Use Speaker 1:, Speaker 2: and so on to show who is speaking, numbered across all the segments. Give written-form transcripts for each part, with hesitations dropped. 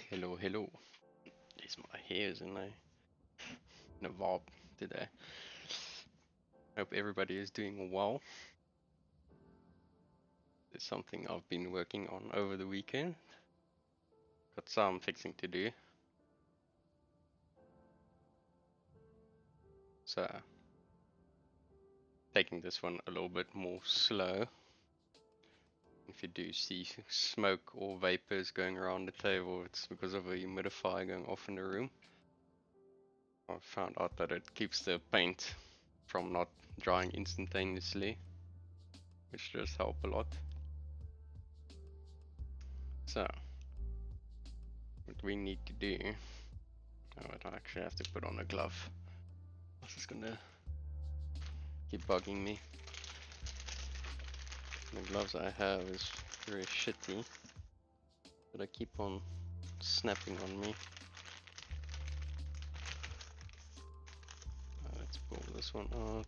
Speaker 1: Hello, hello. These my hairs in a vibe today. Hope everybody is doing well. There's something I've been working on over the weekend. Got some fixing to do. So taking this one a little bit more slow. If you do see smoke or vapors going around the table, it's because of a humidifier going off in the room. I found out that it keeps the paint from not drying instantaneously, which does help a lot. So what we need to do, oh, I don't actually have to put on a glove. This is gonna keep bugging me. The gloves I have is very shitty, but I keep on snapping on me. Let's pull this one out.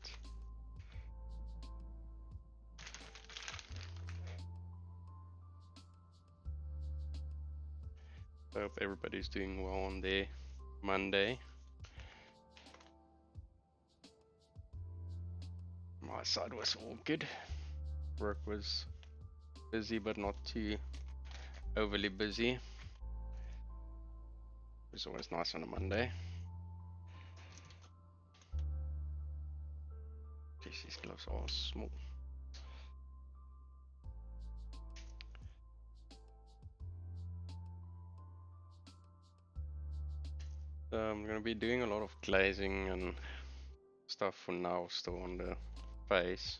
Speaker 1: I hope everybody's doing well on their Monday. My side was all good. Work was busy, but not too overly busy. It's always nice on a Monday. Jeez, these gloves are small. I'm gonna be doing a lot of glazing and stuff for now, still on the face.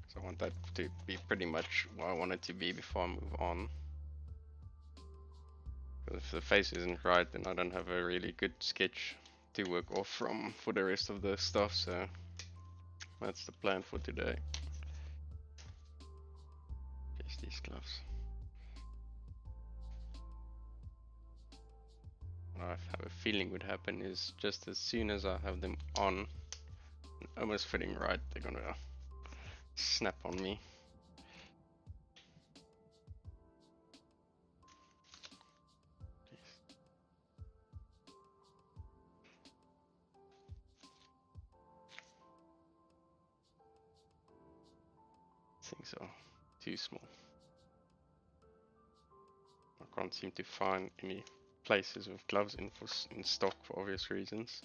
Speaker 1: So I want that to be pretty much what I want it to be before I move on. Because if the face isn't right, then I don't have a really good sketch to work off from for the rest of the stuff, so that's the plan for today. Just these gloves. What I have a feeling would happen is just as soon as I have them on, almost fitting right, they're gonna snap on me. Things are too small. I can't seem to find any places with gloves in stock for obvious reasons.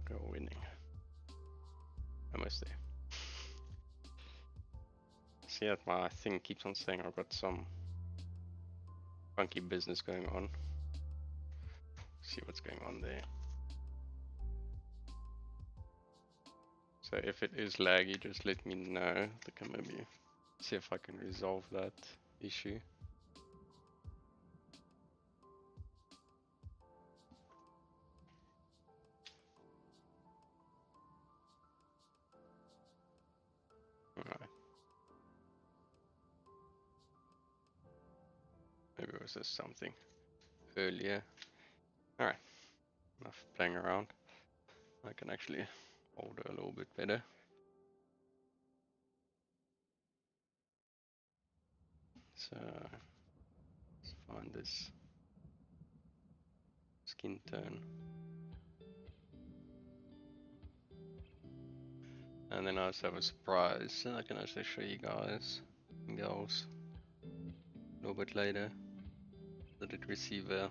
Speaker 1: Go winning. Almost there. See that my thing keeps on saying I've got some funky business going on. See what's going on there. So if it is laggy, just let me know. I can maybe see if I can resolve that issue. Alright. Maybe it was just something earlier. Alright. Enough playing around. I can actually hold it a little bit better. So let's find this skin tone. And then I also have a surprise. I can actually show you guys and girls a little bit later. I did receive a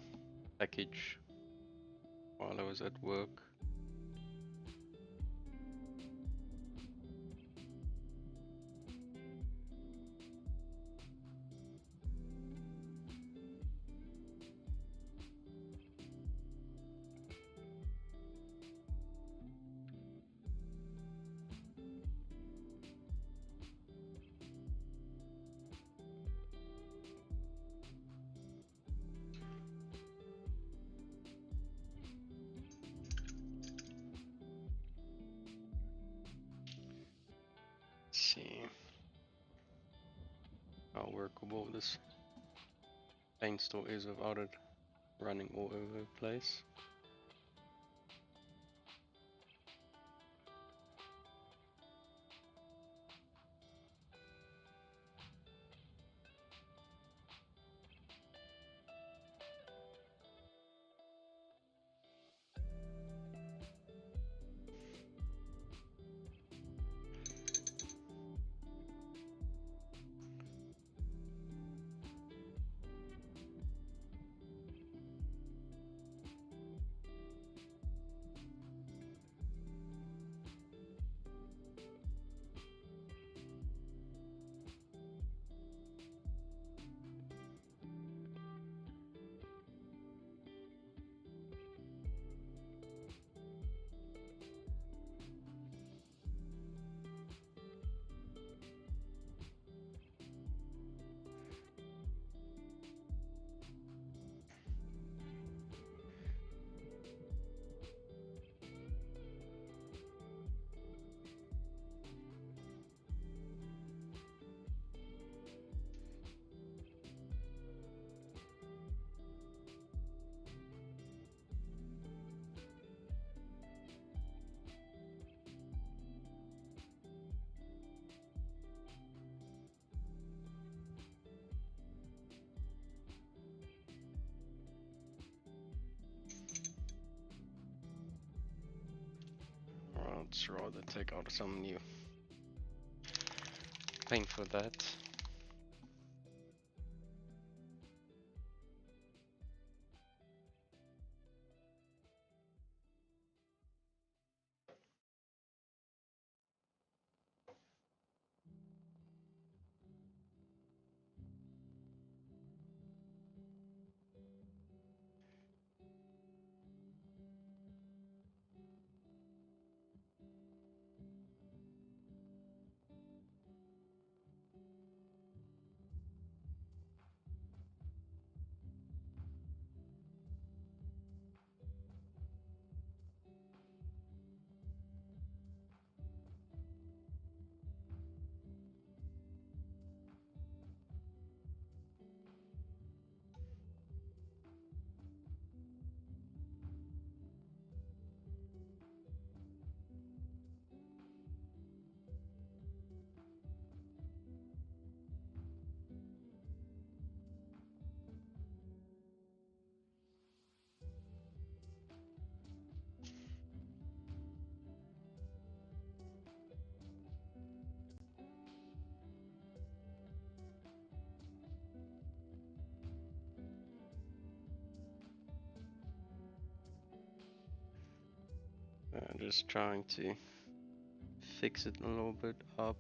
Speaker 1: package while I was at work. See how workable this paint store is without it running all over the place. I'd rather take out some new paint for that. Just trying to fix it a little bit up.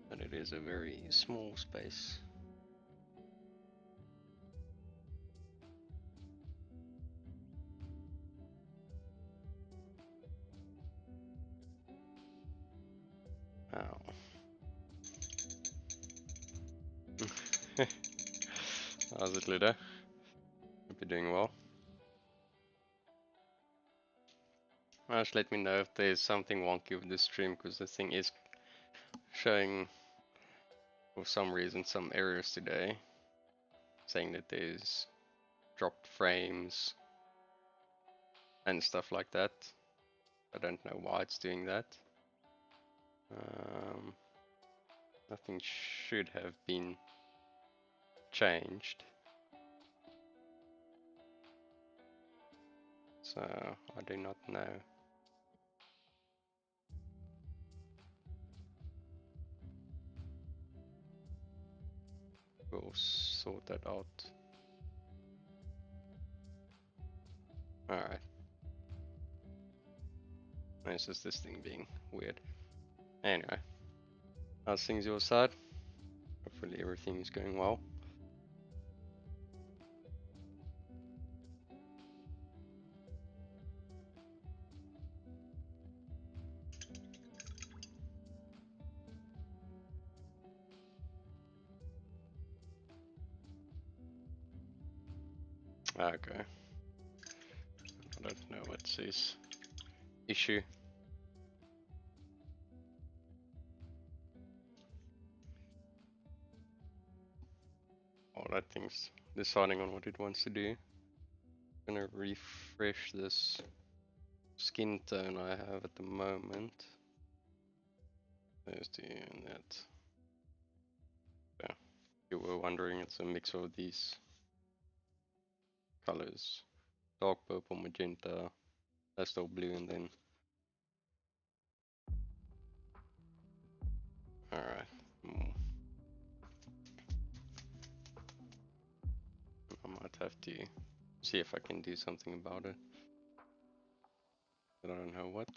Speaker 1: But it is a very small space. Ow. How's it, Ludo? Hope you're doing well. Just let me know if there's something wonky with the stream, because the thing is showing for some reason some errors today, saying that there's dropped frames and stuff like that. I don't know why it's doing that. Nothing should have been changed. So I do not know. We'll sort that out. Alright. It's just this thing being weird. Anyway. How's things your side? Hopefully everything is going well. Okay. I don't know what's his issue. what I think's deciding on what it wants to do. I'm gonna refresh this skin tone I have at the moment. There's the and that. Yeah, you were wondering, it's a mix of these colors: dark purple, magenta, pastel blue, and then. Alright. I might have to see if I can do something about it. But I don't know what.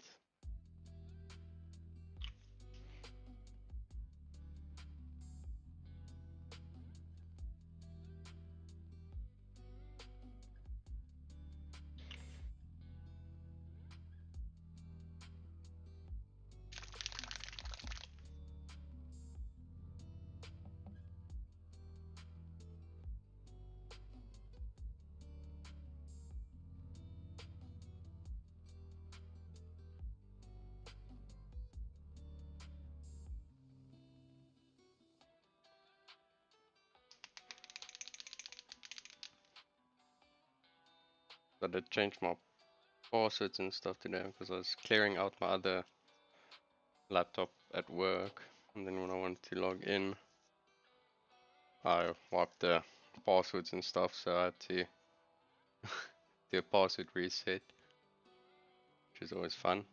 Speaker 1: But I changed my passwords and stuff today because I was clearing out my other laptop at work, and then when I wanted to log in, I wiped the passwords and stuff, so I had to do a password reset, which is always fun.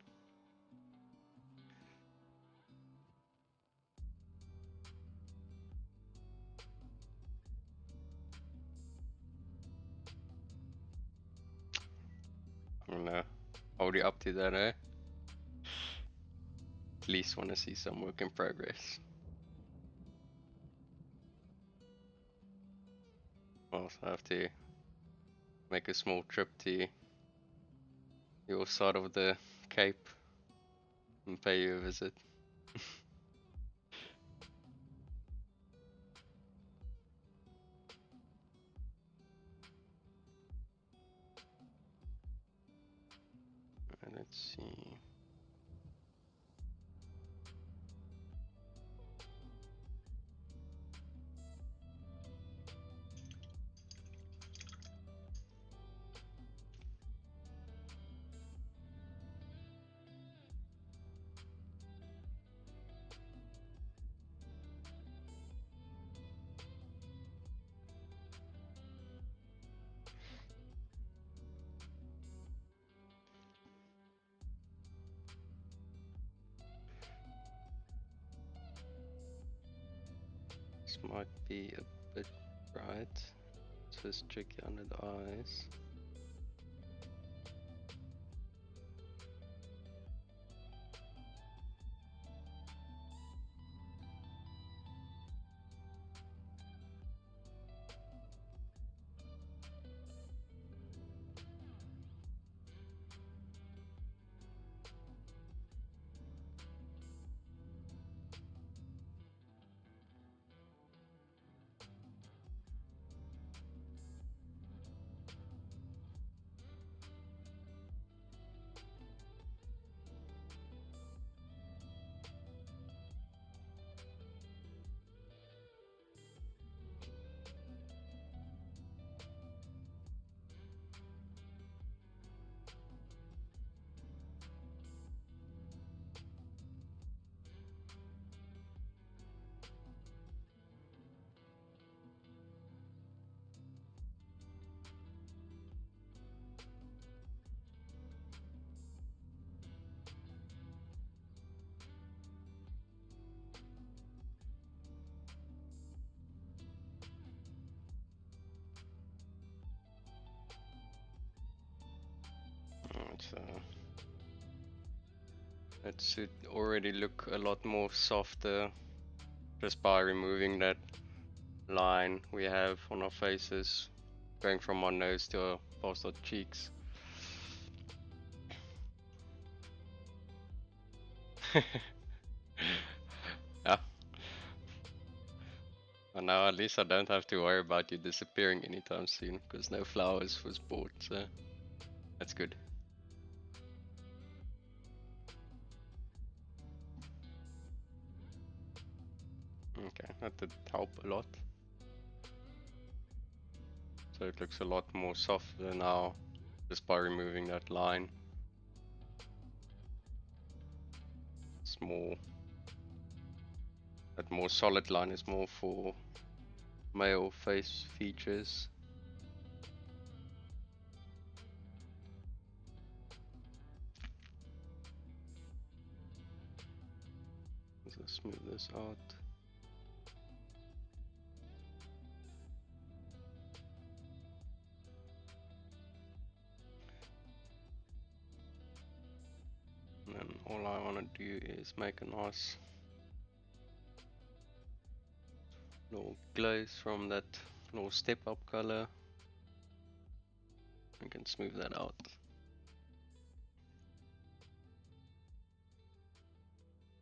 Speaker 1: I'm gonna hold you up to that, eh? At least want to see some work in progress. Also have to make a small trip to your side of the Cape and pay you a visit. Let's see. This might be a bit bright. So it's tricky under the eyes. It should already look a lot more softer just by removing that line we have on our faces, going from our nose to our past our cheeks. Yeah. And now at least I don't have to worry about you disappearing anytime soon, because no flowers was bought, so that's good. Okay, that did help a lot. so it looks a lot more softer now just by removing that line. It's more, that more solid line is more for male face features. Let's smooth this out. And then all I want to do is make a nice little glaze from that little step up color. I can smooth that out.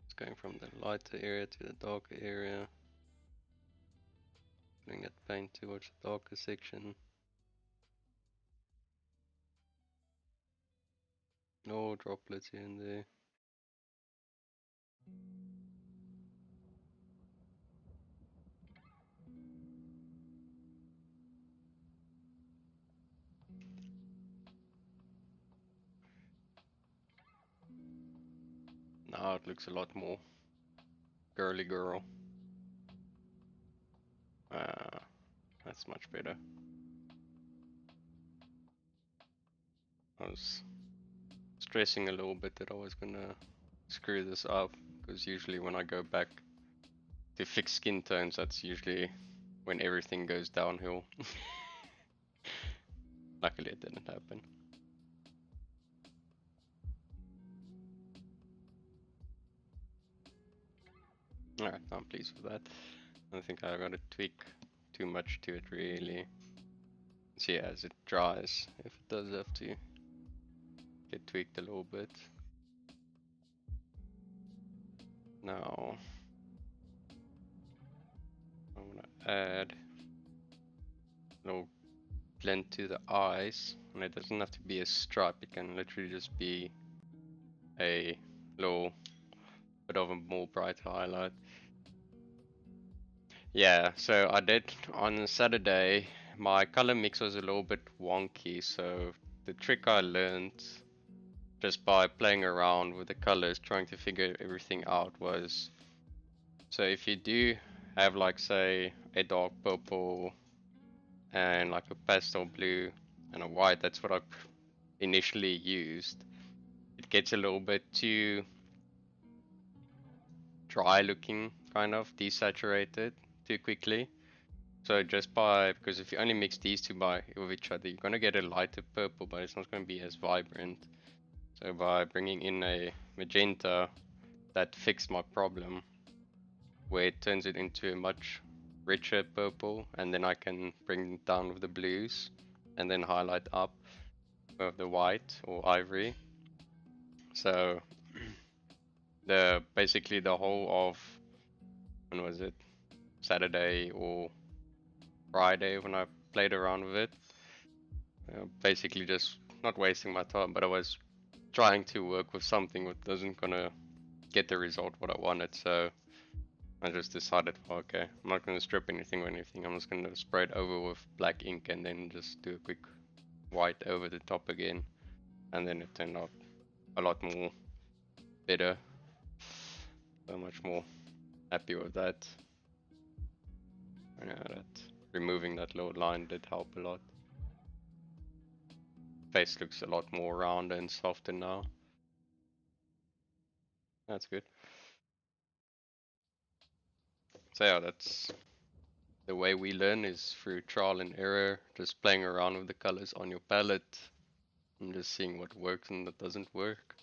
Speaker 1: It's going from the lighter area to the darker area. Bring that paint towards the darker section. No droplets here and there. Now it looks a lot more girly girl. That's much better. I was stressing a little bit that I was gonna screw this up, because usually when I go back to fix skin tones, that's usually when everything goes downhill. Luckily it didn't happen. Alright, I'm pleased with that. I don't think I gotta tweak too much to it really. See, as it dries, if it does have to get tweaked a little bit. Now I'm gonna add a little blend to the eyes, and it doesn't have to be a stripe, it can literally just be a little bit of a more bright highlight. Yeah, so I did on Saturday, my color mix was a little bit wonky, so the trick I learned just by playing around with the colors, trying to figure everything out was, so if you do have like say a dark purple and like a pastel blue and a white, that's what I initially used. It gets a little bit too dry looking, kind of desaturated too quickly. So just by, because if you only mix these two with each other, you're gonna get a lighter purple, but it's not gonna be as vibrant. So by bringing in a magenta, that fixed my problem, where it turns it into a much richer purple, and then I can bring it down with the blues, and then highlight up with the white or ivory. So basically the whole of, when was it, Saturday or Friday when I played around with it, basically just not wasting my time, but I was trying to work with something that wasn't gonna get the result what I wanted. So I just decided, okay, I'm not gonna strip anything or anything, I'm just gonna spray it over with black ink and then just do a quick white over the top again, and then it turned out a lot more better. So much more happy with that. Yeah, that removing that little line did help a lot. Face looks a lot more round and softer now. That's good. So yeah, that's the way we learn, is through trial and error, just playing around with the colors on your palette and just seeing what works and what doesn't work.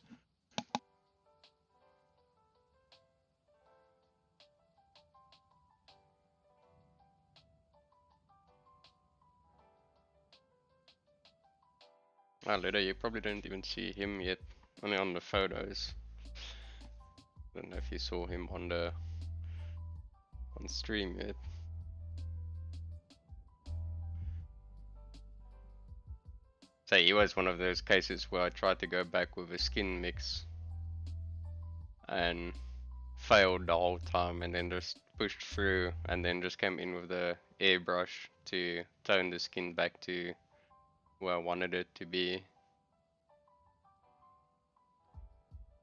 Speaker 1: Later, you probably didn't even see him yet, only on the photos. Don't know if you saw him on stream yet. So he was one of those cases where I tried to go back with a skin mix and failed the whole time, and then just pushed through, and then just came in with the airbrush to tone the skin back to where I wanted it to be.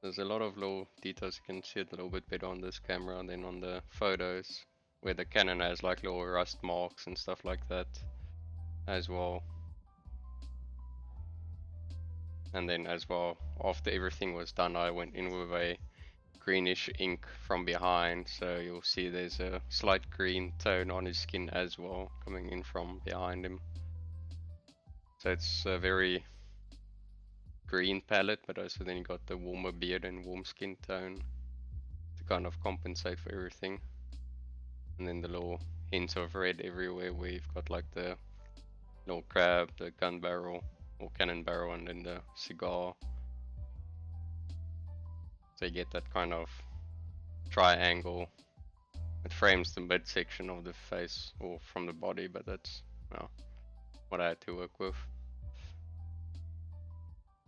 Speaker 1: There's a lot of little details. You can see it a little bit better on this camera than on the photos, where the Canon has like little rust marks and stuff like that as well. And then as well, after everything was done, I went in with a greenish ink from behind, so you'll see there's a slight green tone on his skin as well, coming in from behind him. So it's a very green palette, but also then you got the warmer beard and warm skin tone to kind of compensate for everything. And then the little hints of red everywhere, where you've got like the little crab, the gun barrel or cannon barrel, and then the cigar. So you get that kind of triangle. It frames the midsection of the face or from the body, but that's, well, what I had to work with.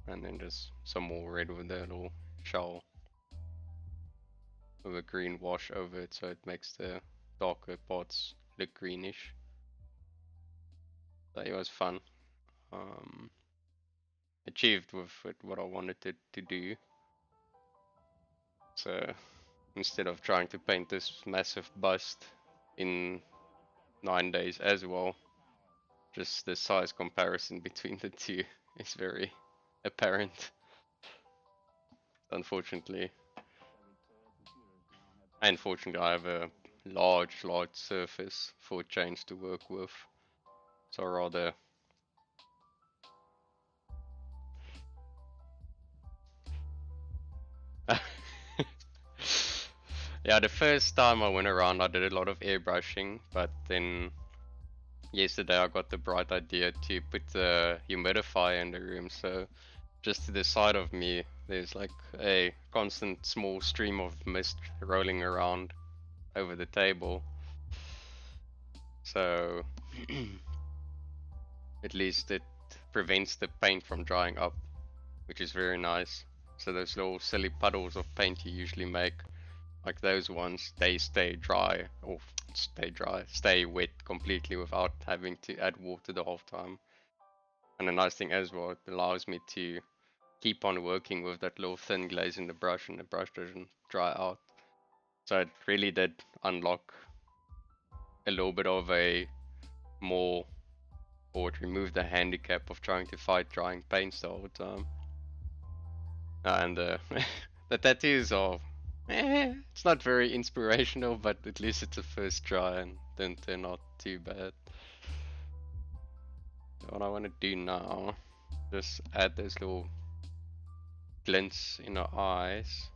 Speaker 1: And then just some more red with the little shell with a green wash over it, so it makes the darker parts look greenish. So it was fun. Achieved with it what I wanted it to do. So instead of trying to paint this massive bust in 9 days as well, just the size comparison between the two is very apparent, unfortunately. Unfortunately, I have a large surface for change to work with, so rather yeah, the first time I went around I did a lot of airbrushing, but then yesterday I got the bright idea to put the humidifier in the room, so just to the side of me there's like a constant small stream of mist rolling around over the table, so at least it prevents the paint from drying up, which is very nice. So those little silly puddles of paint you usually make, like those ones, they stay dry, or stay wet completely without having to add water the whole time. And the nice thing as well, it allows me to keep on working with that little thin glaze in the brush, and the brush doesn't dry out. So it really did unlock a little bit of a more, or it removed the handicap of trying to fight drying paints the whole time. And the tattoos are, it's not very inspirational, but at least it's a first try and then they're not too bad. What I want to do now, just add those little glints in our eyes.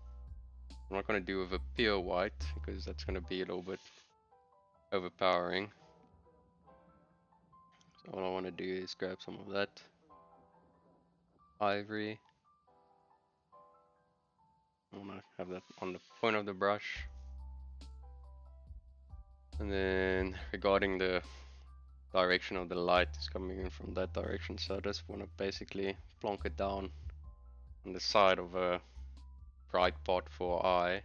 Speaker 1: I'm not going to do with a pure white because that's going to be a little bit overpowering. So all I want to do is grab some of that ivory. I want to have that on the point of the brush. And then regarding the direction of the light is coming in from that direction, so I just want to basically plonk it down on the side of a bright part for eye.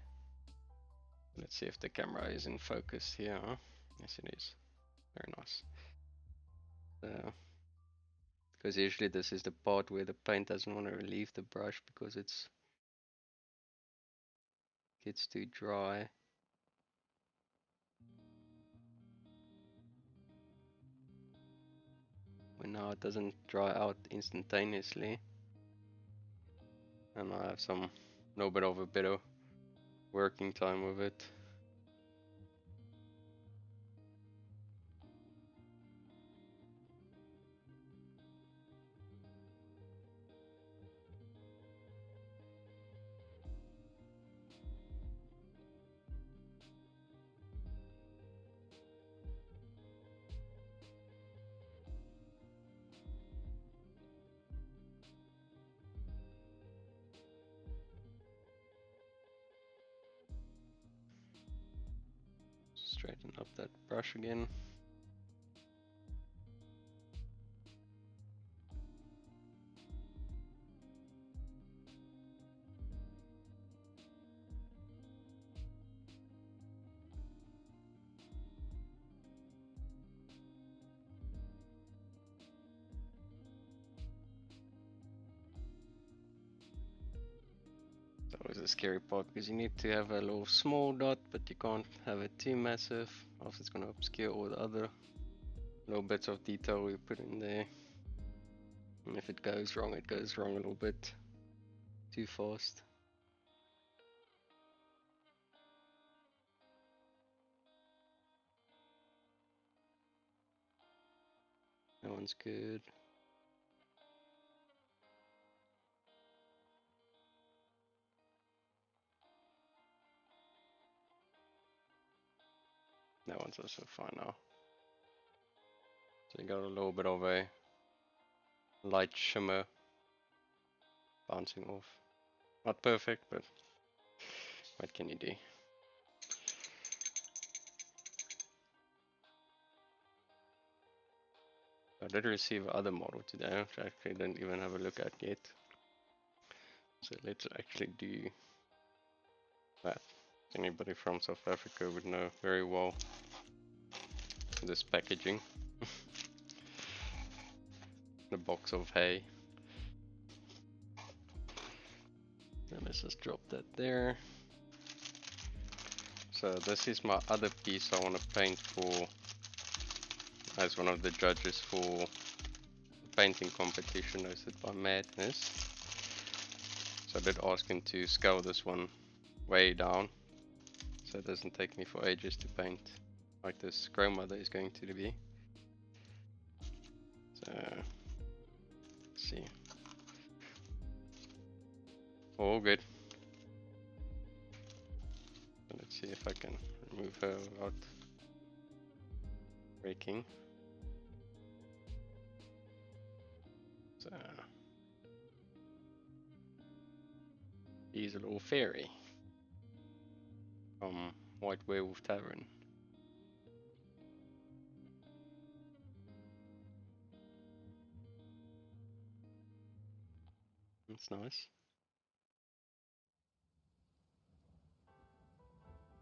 Speaker 1: Let's see if the camera is in focus here. Yes, it is. Very nice. Because usually this is the part where the paint doesn't want to leave the brush because it gets too dry. But now it doesn't dry out instantaneously, and I have some little bit of a better working time with it. Straighten up that brush again. That was the scary part because you need to have a little small dot, but you can't have it too massive, else it's going to obscure all the other little bits of detail we put in there. And if it goes wrong, it goes wrong a little bit too fast. That one's good. That one's also fine now. So you got a little bit of a light shimmer bouncing off. Not perfect, but what can you do? I did receive other model today, which I actually didn't even have a look at yet. So let's actually do that. Anybody from South Africa would know very well this packaging. The box of hay. And let's just drop that there. So this is my other piece I want to paint for, as one of the judges for the painting competition hosted by Madness. So I did ask him to scale this one way down, so it doesn't take me for ages to paint like this grandmother is going to be. So let's see. All good. So let's see if I can remove her without breaking. So he's a little fairy from White Werewolf Tavern. That's nice.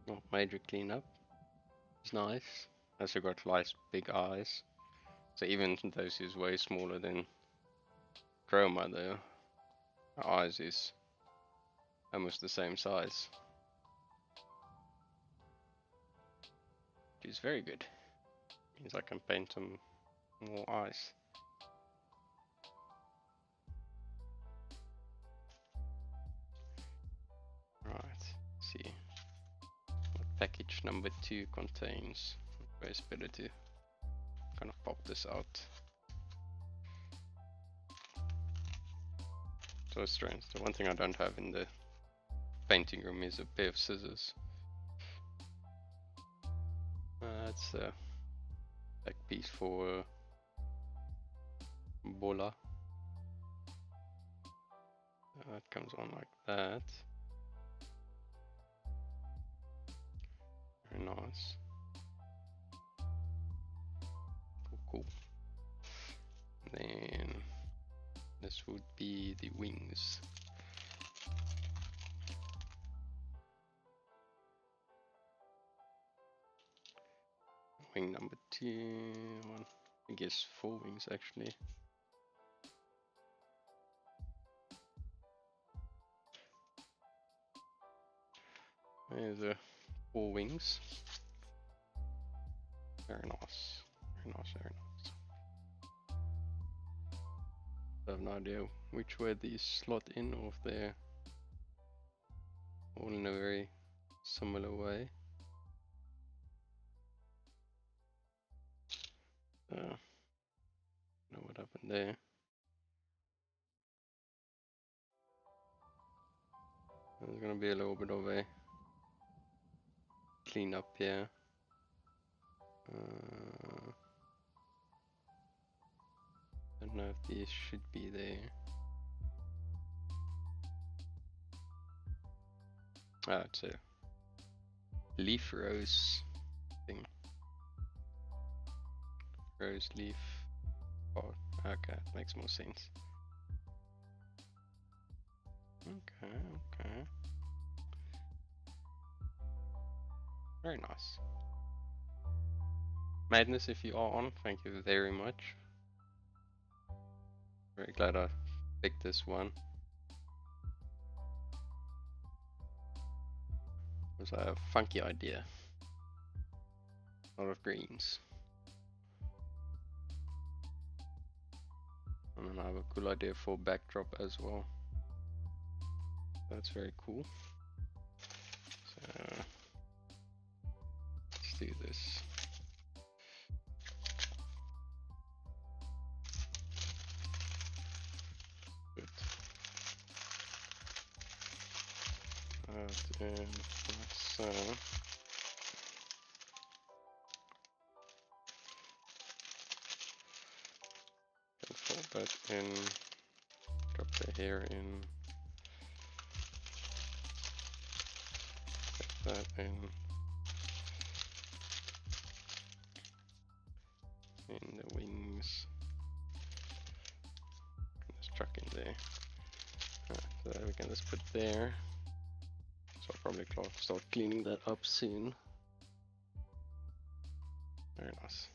Speaker 1: Not major cleanup. It's nice. Also got nice big eyes. So even though she's way smaller than Chroma, though, her eyes is almost the same size. Which is very good. Means I can paint some more eyes. Right, let's see what package number 2 contains. It's better to kind of pop this out. So strange. The one thing I don't have in the painting room is a pair of scissors. That's a back piece for Bola. That comes on like that. Very nice. Cool. Then this would be the wings. Wing number 2, I guess 4 wings actually. There's a 4 wings. Very nice. Very nice, very nice. I have no idea which way these slot in or if they're all in a very similar way. Don't know what happened there. There's gonna be a little bit of a clean up here. Don't know if these should be there. Ah, it's a leaf rose thing. Rose leaf. Oh, okay, makes more sense. Okay, okay. Very nice. Madness, if you are on, thank you very much. Very glad I picked this one. was a funky idea. A lot of greens. And then I have a cool idea for backdrop as well. That's very cool. So let's do this. Good. And like so. And fold that in. Drop the hair in. Put that in. In the wings. Just chuck in there. So that we can just put there. So I'll probably start cleaning that up soon. Very nice.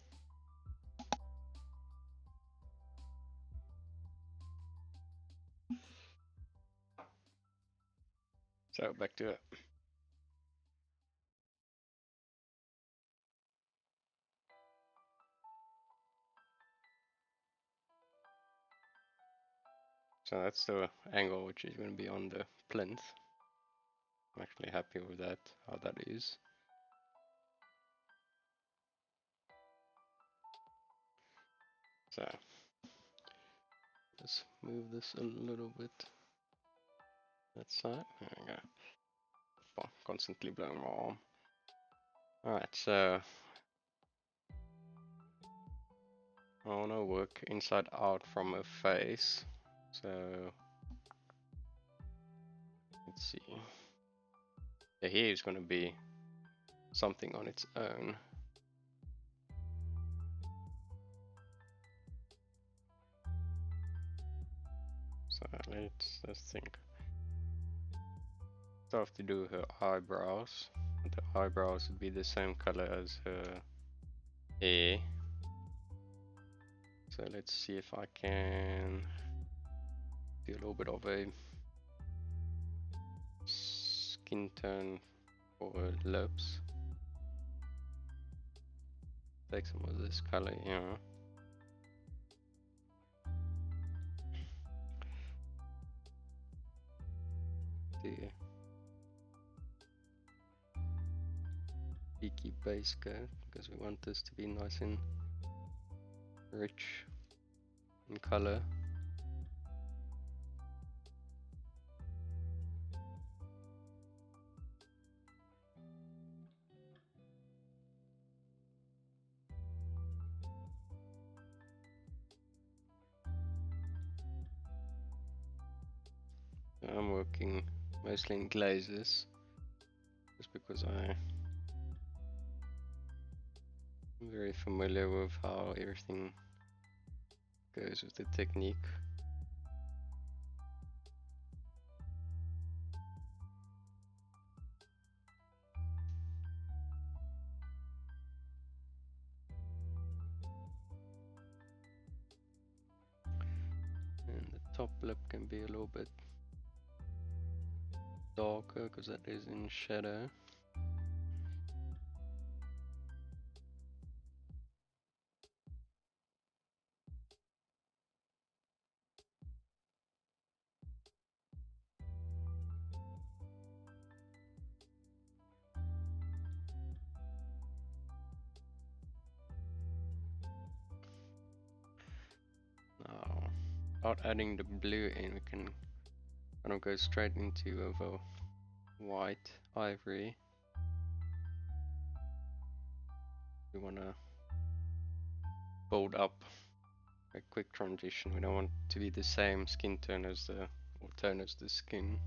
Speaker 1: So back to it. So that's the angle which is going to be on the plinth. I'm actually happy with that, how that is. So let's move this a little bit. That side. There we go. Oh, constantly blowing my arm. Alright, so I want to work inside out from a face. So let's see. The hair is going to be something on its own. So let's just think. So I have to do her eyebrows. The eyebrows would be the same color as her hair. So let's see if I can do a little bit of a skin tone for her lips. Take some of this color here. The peaky base coat, because we want this to be nice and rich in color. I'm working mostly in glazes, just because I'm very familiar with how everything goes with the technique. And the top lip can be a little bit darker because that is in shadow. Now, without adding the blue in, we can kind of go straight into over white ivory. We want to build up a quick transition. We don't want it to be the same skin tone as the, or tone as the skin.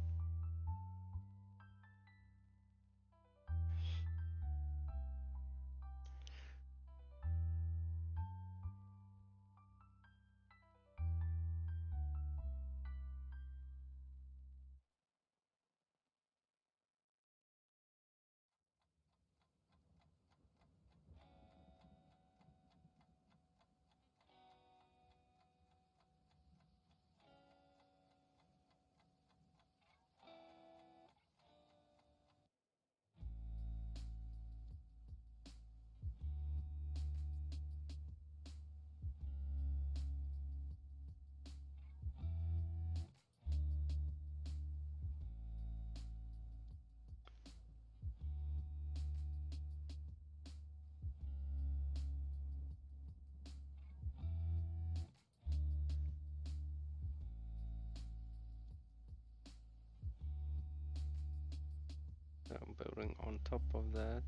Speaker 1: So I'm building on top of that.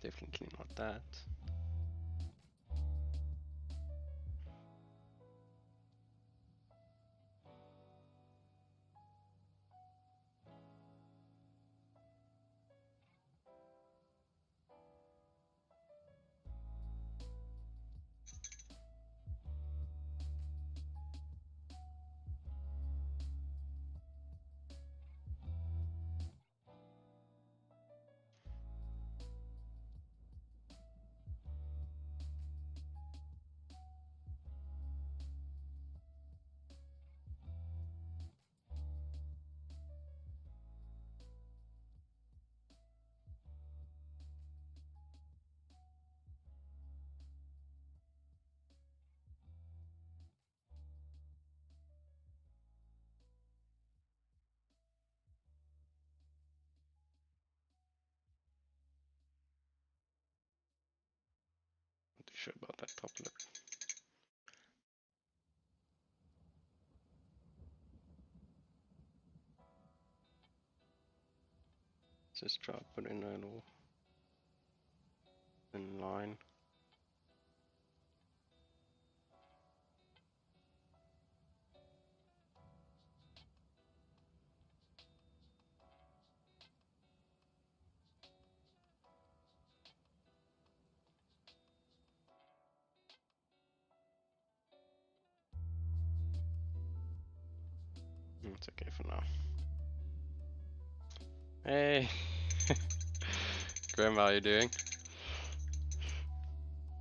Speaker 1: Definitely not that. Not too sure about that top lip. Just try to put in a little thin line. It's okay for now. Hey, Graham, how are you doing?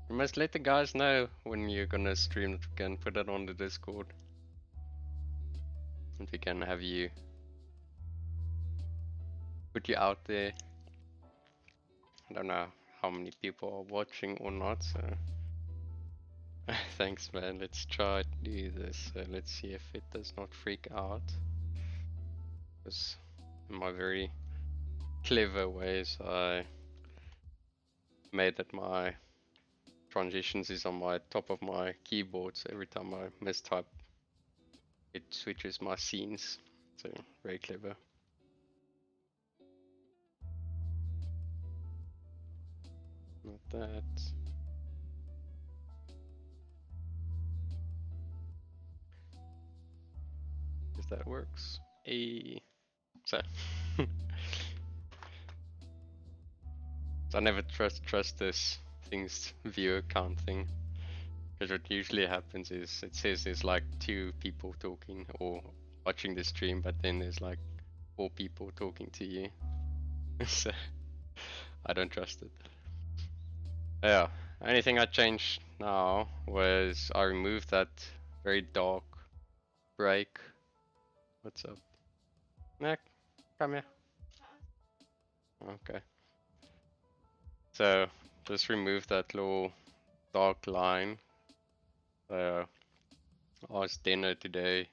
Speaker 1: You must let the guys know when you're gonna stream that we can put it on the Discord. And we can have you put you out there. I don't know how many people are watching or not, so thanks man, let's try to do this. Let's see if it does not freak out. Because in my very clever ways I made that my transitions is on my top of my keyboard, so every time I mistype it switches my scenes. So very clever. Not that. If that works. So I never trust this things viewer count thing. Because what usually happens is it says there's like 2 people talking or watching the stream, but then there's like 4 people talking to you. So I don't trust it. Yeah, anything I changed now was I removed that very dark break. What's up? Nick, come here. Okay. So just remove that little dark line. I asked dinner today,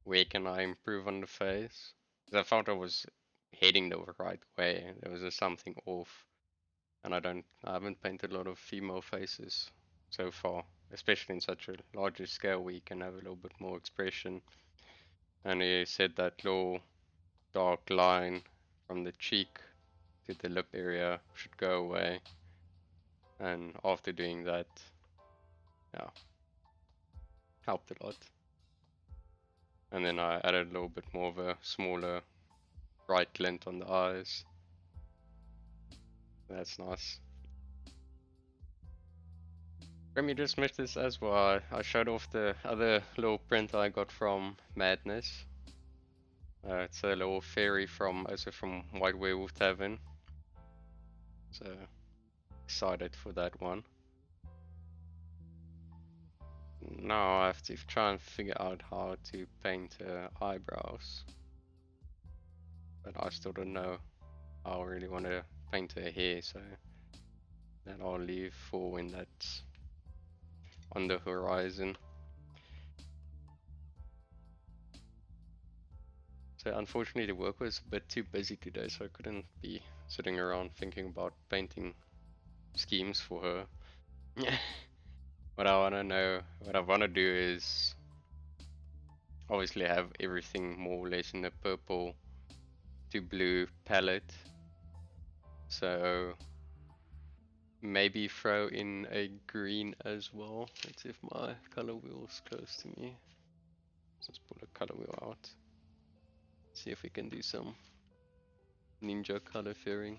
Speaker 1: where can I improve on the face? Because I thought I was heading the right way. There was just something off. And I haven't painted a lot of female faces so far, especially in such a larger scale where you can have a little bit more expression. And he said that little dark line from the cheek to the lip area should go away. And after doing that, yeah, helped a lot. And then I added a little bit more of a smaller bright glint on the eyes. That's nice. Let me just missed this as well. I showed off the other little print I got from Madness. It's a little fairy from White Werewolf Tavern. So excited for that one. Now I have to try and figure out how to paint her eyebrows. But I still don't know how I really want to paint her hair, so that I'll leave for when that's on the horizon. So unfortunately the work was a bit too busy today, so I couldn't be sitting around thinking about painting schemes for her. What I want to do is obviously have everything more or less in the purple to blue palette. So maybe throw in a green as well. Let's see if my color wheel is close to me. Let's pull a color wheel out. See if we can do some ninja color fairing.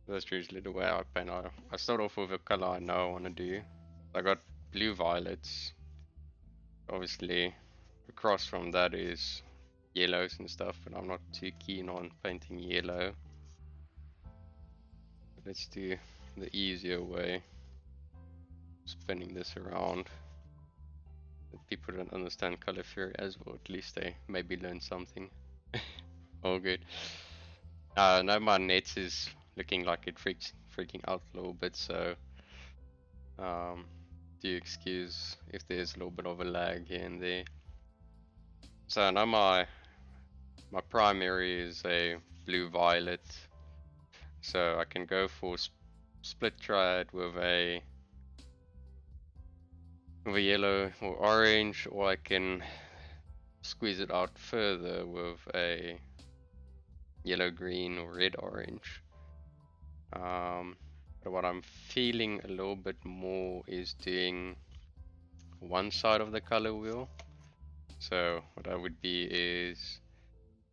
Speaker 1: That's usually the way I paint. I start off with a color I know I want to do. I got blue violets. Obviously, across from that is yellows and stuff, but I'm not too keen on painting yellow. Let's do the easier way. Spinning this around. People don't understand color theory as well, at least they maybe learn something. All good. Now my net is looking like it freaking out a little bit, so do excuse if there's a little bit of a lag here and there. So now my primary is a blue violet, so I can go for split triad with a yellow or orange, or I can squeeze it out further with a yellow green or red orange. But what I'm feeling a little bit more is doing one side of the color wheel. So what I would be is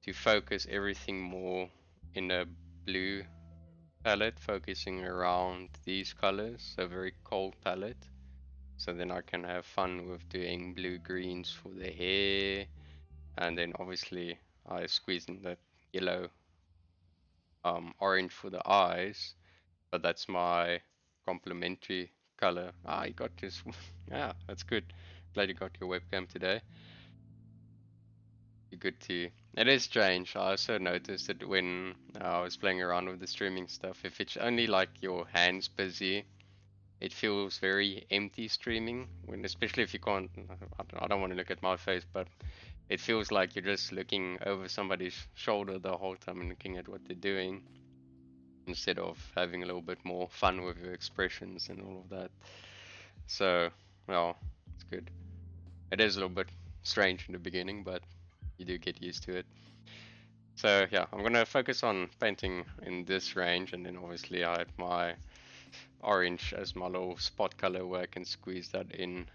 Speaker 1: to focus everything more in a blue palette, focusing around these colors, a very cold palette. So then I can have fun with doing blue greens for the hair, and then obviously I squeeze in that yellow orange for the eyes, but that's my complementary color. Ah, you got this. Yeah, that's good. Glad you got your webcam today. You're good too. It is strange. I also noticed that when I was playing around with the streaming stuff, if it's only like your hands busy, it feels very empty streaming. When especially if you can't, I don't want to look at my face, but it feels like you're just looking over somebody's shoulder the whole time and looking at what they're doing, instead of having a little bit more fun with your expressions and all of that. So, well, it's good. It is a little bit strange in the beginning, but you do get used to it. So yeah, I'm gonna focus on painting in this range, and then obviously I have my orange as my little spot color where I can squeeze that in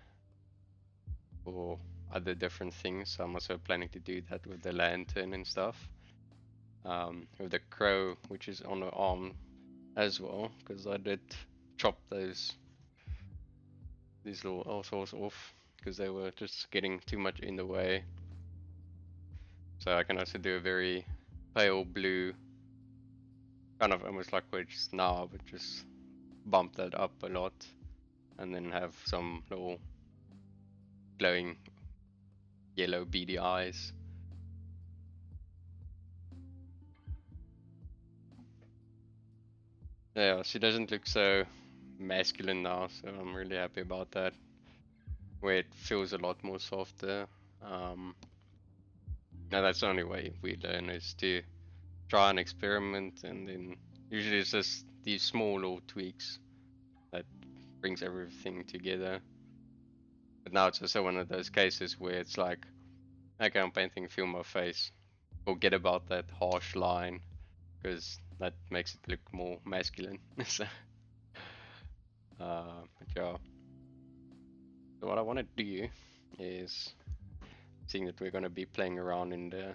Speaker 1: for other different things. So I'm also planning to do that with the lantern and stuff. With the crow, which is on the arm as well, because I did chop these little assholes off because they were just getting too much in the way. So I can also do a very pale blue, kind of almost like we're just now, but just bump that up a lot, and then have some little glowing yellow beady eyes. Yeah, she doesn't look so masculine now, so I'm really happy about that. Where it feels a lot more softer. Now that's the only way we learn, is to try and experiment, and then usually it's just these small little tweaks that brings everything together. But now it's also one of those cases where it's like, okay, I'm painting feel my face. Forget about that harsh line, because that makes it look more masculine. So, but yeah. So what I want to do is, seeing that we're going to be playing around in the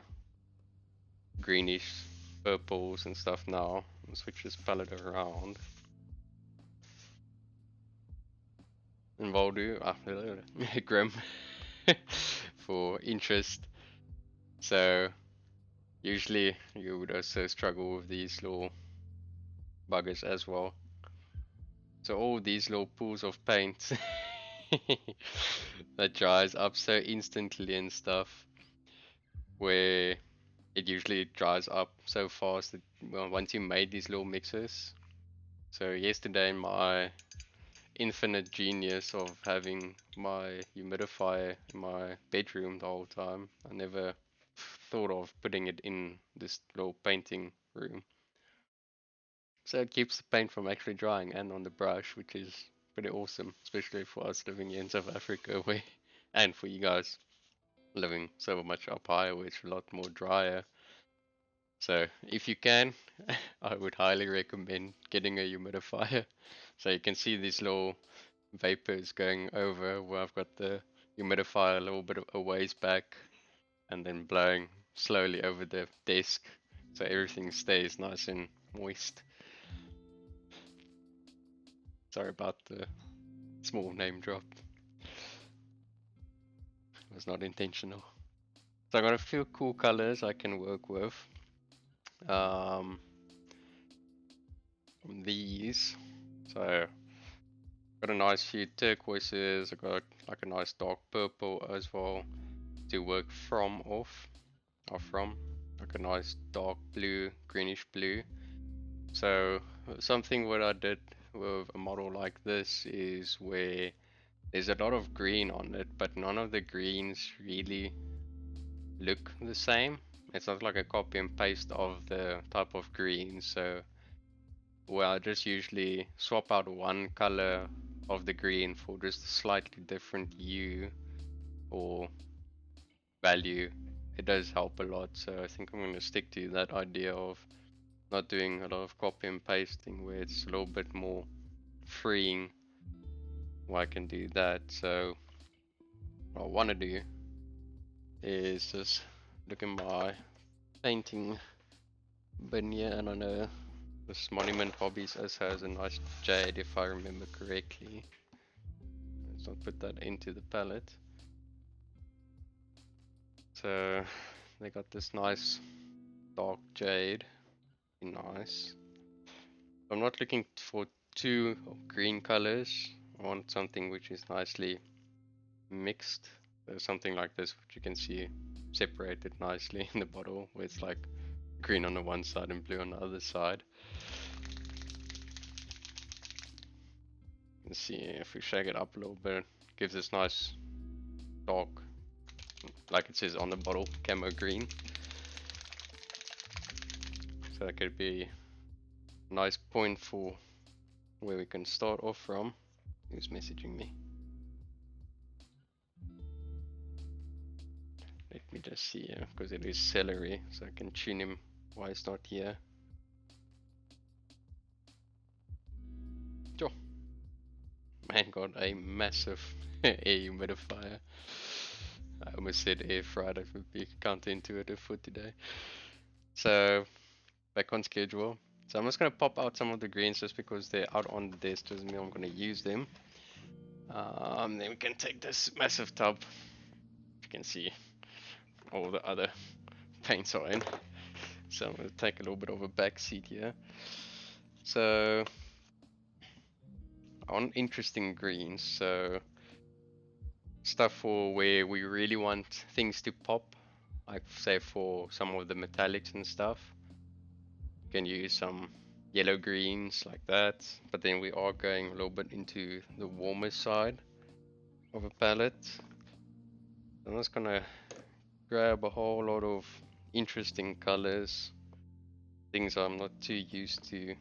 Speaker 1: greenish purples and stuff now, and switch this palette around. And Voldu, Grim. for interest. So usually you would also struggle with these little buggers as well. So all these little pools of paint that dries up so instantly and stuff, where it usually dries up so fast that, well, once you made these little mixes. So yesterday, my infinite genius of having my humidifier in my bedroom the whole time, I never thought of putting it in this little painting room. So it keeps the paint from actually drying and on the brush, which is pretty awesome, especially for us living here in South Africa, where, and for you guys living so much up higher, where it's a lot more drier. So if you can, I would highly recommend getting a humidifier. So you can see these little vapors going over where I've got the humidifier a little bit of a ways back and then blowing slowly over the desk so everything stays nice and moist. Sorry about the small name drop. It was not intentional. So I got a few cool colors I can work with. Um, from these. So got a nice few turquoises. I got like a nice dark purple as well to work from or from. Like a nice dark blue, greenish blue. So something what I did with a model like this is where there's a lot of green on it, but none of the greens really look the same. It's not like a copy and paste of the type of green. So well, I just usually swap out one color of the green for just a slightly different hue or value. It does help a lot, so I think I'm going to stick to that idea of not doing a lot of copy and pasting where it's a little bit more freeing where I can do that. So what I want to do is just look at my painting bin here, and I know this Monument Hobbies also has a nice jade if I remember correctly. Let's not put that into the palette. So they got this nice dark jade, nice. I'm not looking for two green colors. I want something which is nicely mixed. There's something like this which you can see separated nicely in the bottle, where it's like green on the one side and blue on the other side. Let's see if we shake it up a little bit, gives this nice dark, like it says on the bottle, camo green. So that could be a nice point for where we can start off from. Who's messaging me? Let me just see here, because it is celery, so I can tune him why it's not here. Sure. Man got a massive air humidifier. I almost said air fryer, that would be counterintuitive for today. So back on schedule. So I'm just gonna pop out some of the greens just because they're out on the desk doesn't mean I'm gonna use them. Then we can take this massive tub. You can see all the other paints are in. So I'm gonna take a little bit of a back seat here. So on interesting greens, so stuff for where we really want things to pop, like say for some of the metallics and stuff. You can use some yellow greens like that, but then we are going a little bit into the warmer side of a palette. I'm just gonna grab a whole lot of interesting colors, things I'm not too used to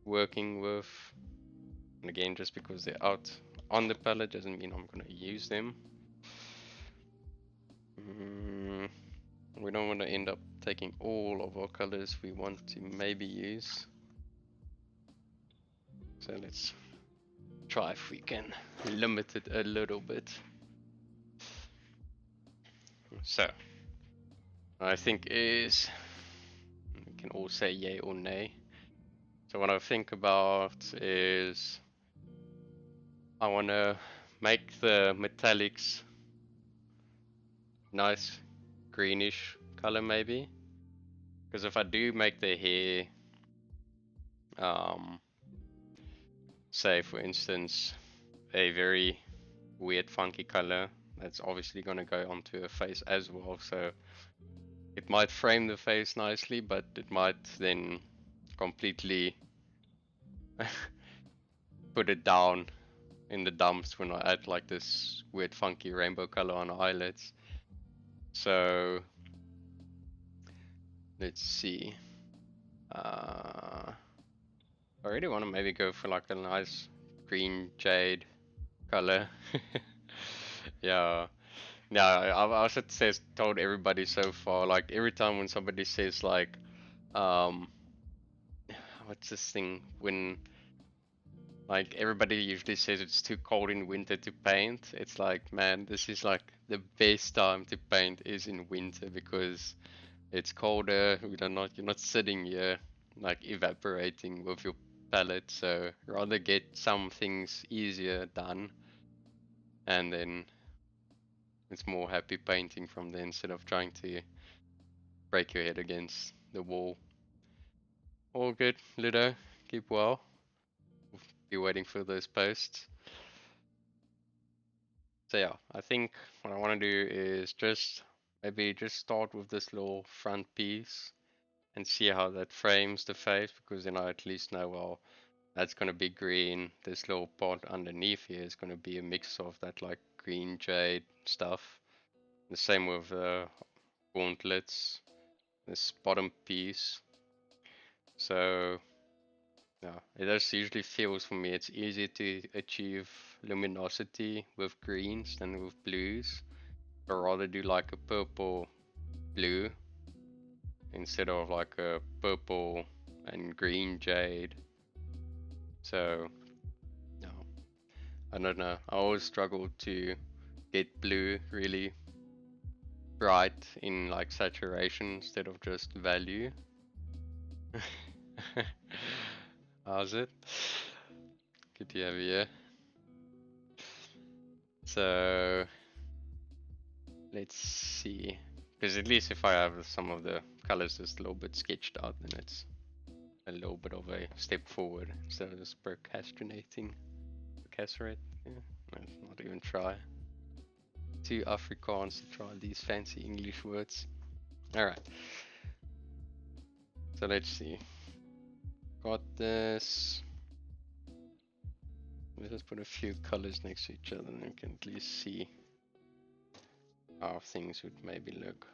Speaker 1: working with. And again, just because they're out on the palette doesn't mean I'm gonna use them. We don't want to end up taking all of our colors we want to maybe use. So let's try if we can limit it a little bit. So I think is, we can all say yay or nay. So what I think about is I want to make the metallics nice greenish color maybe. Because if I do make the hair, um, say for instance, a very weird funky color, that's obviously going to go onto a face as well. So it might frame the face nicely, but it might then completely put it down in the dumps when I add like this weird funky rainbow color on eyelids. So let's see. I really want to maybe go for like a nice green jade color. Yeah. Yeah, I've also told everybody so far, like every time when somebody says like, um, what's this thing when like everybody usually says it's too cold in winter to paint. It's like, man, this is like the best time to paint is in winter because it's colder. You're not sitting here like evaporating with your palette. So rather get some things easier done, and then it's more happy painting from there instead of trying to break your head against the wall. All good, Ludo. Keep well. Be waiting for those posts. So yeah, I think what I want to do is just maybe just start with this little front piece and see how that frames the face, because then I at least know, well, that's going to be green. This little part underneath here is going to be a mix of that like green jade stuff. The same with gauntlets, this bottom piece. So yeah, it just usually feels for me it's easier to achieve luminosity with greens than with blues. I'd rather do like a purple blue instead of like a purple and green jade. So no, I don't know. I always struggle to get blue really bright in like saturation instead of just value. How's it? Good to have you here. So let's see. Because at least if I have some of the colors just a little bit sketched out, then it's a little bit of a step forward instead of just procrastinating. Procrastinate? Yeah, no, not even try. Too Afrikaans to try these fancy English words. Alright. So let's see. Got this. Let's just put a few colors next to each other and you can at least see how things would maybe look.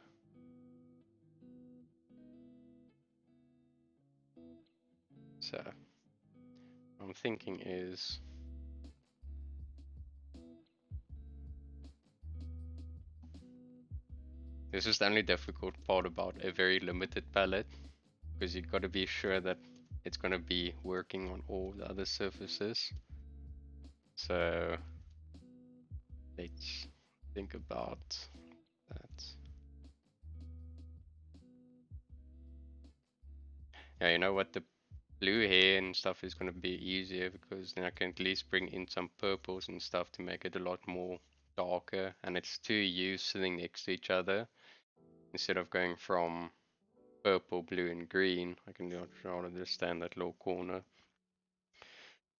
Speaker 1: So, what I'm thinking is this is the only difficult part about a very limited palette, because you've got to be sure that it's going to be working on all the other surfaces. So let's think about that. Yeah, you know what, the blue hair and stuff is going to be easier because then I can at least bring in some purples and stuff to make it a lot more darker, and it's two hues sitting next to each other instead of going from purple, blue and green. I can try to understand that little corner.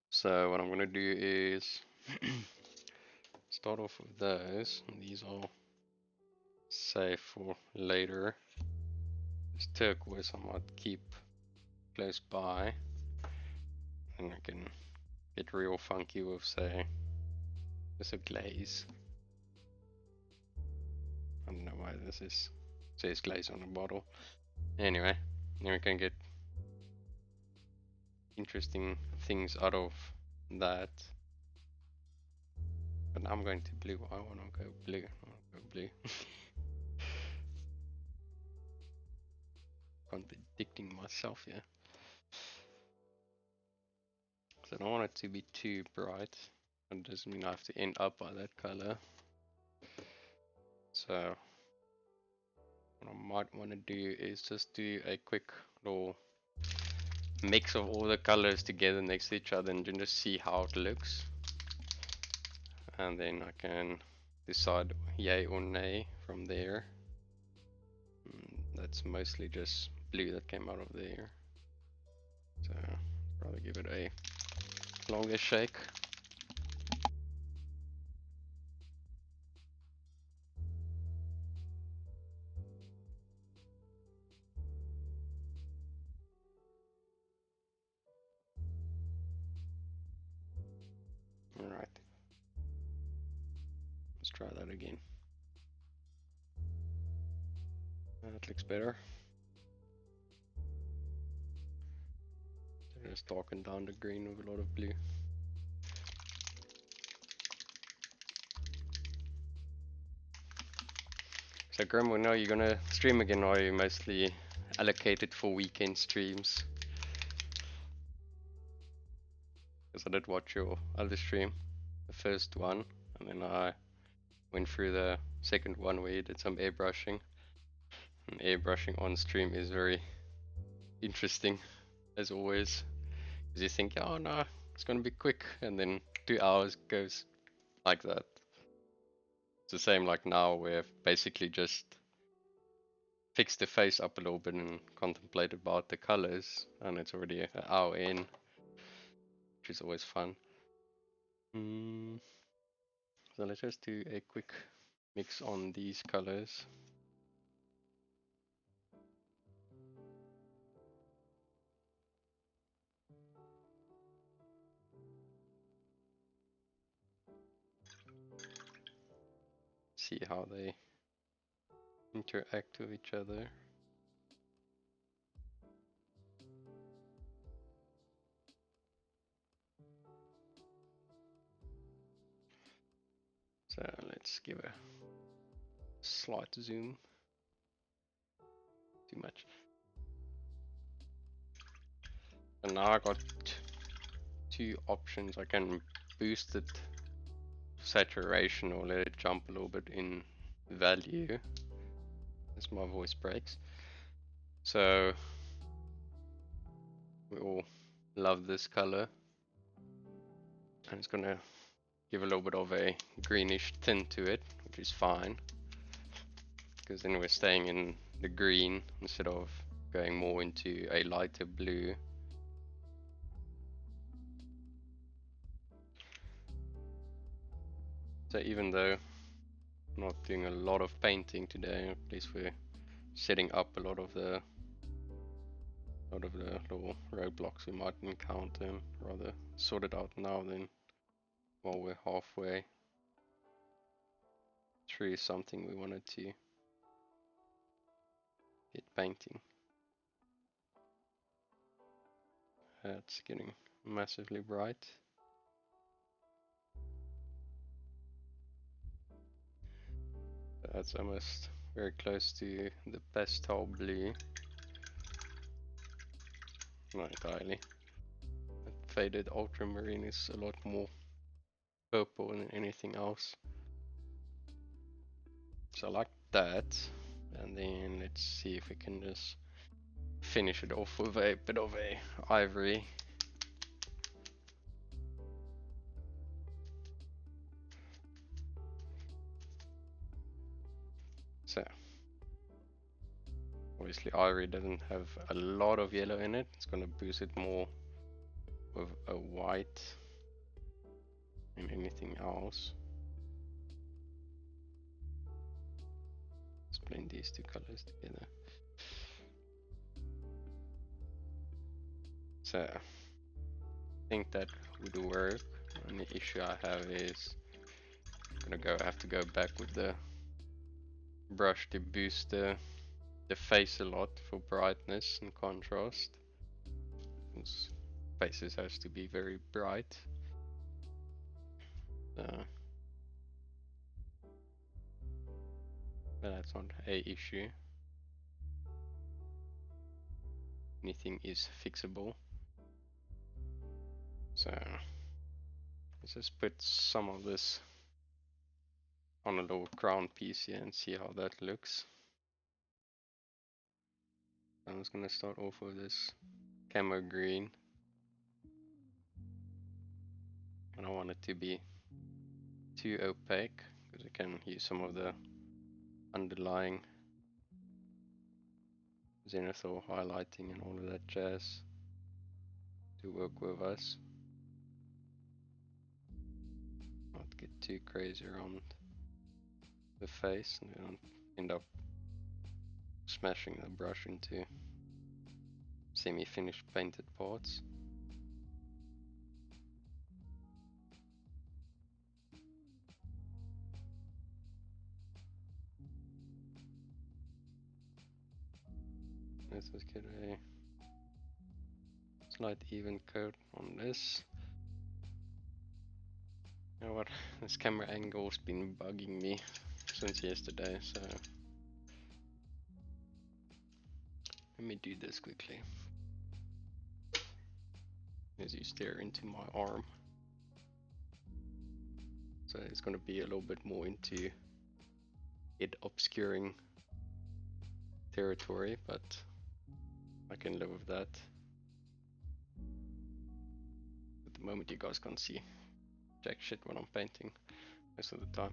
Speaker 1: So what I'm going to do is start off with those. These I'll save for later. This turquoise I might keep close by, and I can get real funky with, say, just a glaze. I don't know why this says glaze on the bottle. Anyway, then we can get interesting things out of that. But now I'm going to blue. I want to go blue. I want to go blue. Contradicting myself here. So I don't want it to be too bright. It doesn't mean I have to end up by that color. So what I might want to do is just do a quick little mix of all the colors together next to each other and just see how it looks. And then I can decide yay or nay from there. That's mostly just blue that came out of there. So rather give it a longer shake. Alright. Let's try that again. That looks better. So just darken down the green with a lot of blue. So Grim, we know you're gonna stream again, or are you mostly allocated for weekend streams? Because I did watch your other stream, the first one, and then I went through the second one where you did some airbrushing. And airbrushing on stream is very interesting, as always. Because you think, oh no, it's gonna be quick, and then 2 hours goes like that. It's the same like now, where I've basically just fixed the face up a little bit and contemplated about the colors, and it's already an hour in, which is always fun. So let's just do a quick mix on these colors. See how they interact with each other. So let's give a slight zoom. Too much. And now I got 2 options. I can boost it saturation or let it jump a little bit in value as my voice breaks. So we all love this color, and it's gonna give a little bit of a greenish tint to it, which is fine, because then we're staying in the green instead of going more into a lighter blue. So even though I'm not doing a lot of painting today, at least we're setting up a lot of the little roadblocks we might encounter, and rather sort it out now than while we're halfway through something we wanted to get painting. It's getting massively bright. That's almost very close to the pastel blue. Not entirely. That faded ultramarine is a lot more purple than anything else. So I like that. And then let's see if we can just finish it off with a bit of a ivory. So obviously ivory doesn't have a lot of yellow in it. It's gonna boost it more with a white than anything else. Let's blend these 2 colors together. So I think that would work. And the issue I have is I'm gonna have to go back with the brush to boost the face a lot for brightness and contrast. Because faces has to be very bright. But that's not a issue. Anything is fixable. So let's just put some of this on a little crown piece here and see how that looks. I'm just gonna start off with this camo green. I don't want it to be too opaque because it can use some of the underlying zenithal highlighting and all of that jazz to work with us. Not get too crazy around the face and we don't end up smashing the brush into semi-finished painted parts. Let's just get a slight even coat on this. You know what, this camera angle's been bugging me since yesterday, so let me do this quickly. As you stare into my arm. So it's going to be a little bit more into it obscuring territory, but I can live with that. At the moment you guys can't see jack shit when I'm painting most of the time.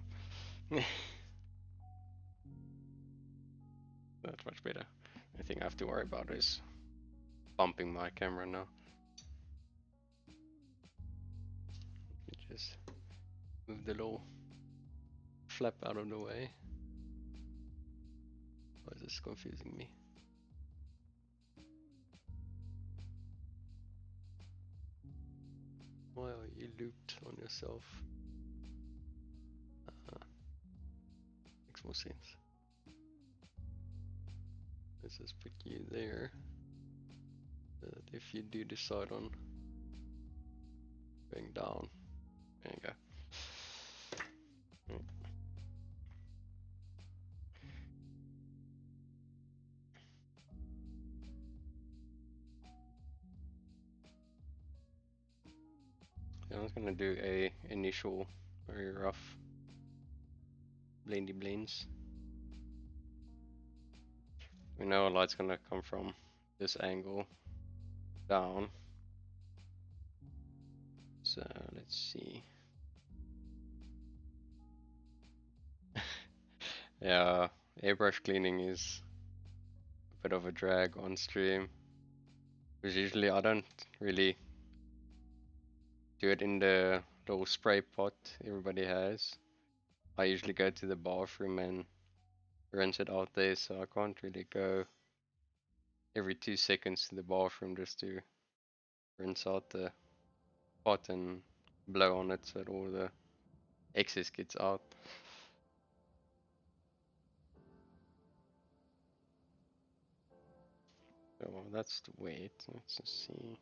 Speaker 1: That's much better. The thing I have to worry about is bumping my camera now. Just move the little flap out of the way. Why is this confusing me? Why are you looped on yourself? Makes more sense. Let's just put you there. If you do decide on going down, there you go. Right. Yeah, I was gonna do a initial very rough blendy blends. We know a light's gonna come from this angle down. So let's see. Yeah, airbrush cleaning is a bit of a drag on stream. Because usually I don't really do it in the little spray pot everybody has. I usually go to the bathroom and rinse it out there, so I can't really go every 2 seconds to the bathroom just to rinse out the pot and blow on it so that all the excess gets out. So well, that's the weight. Let's just see.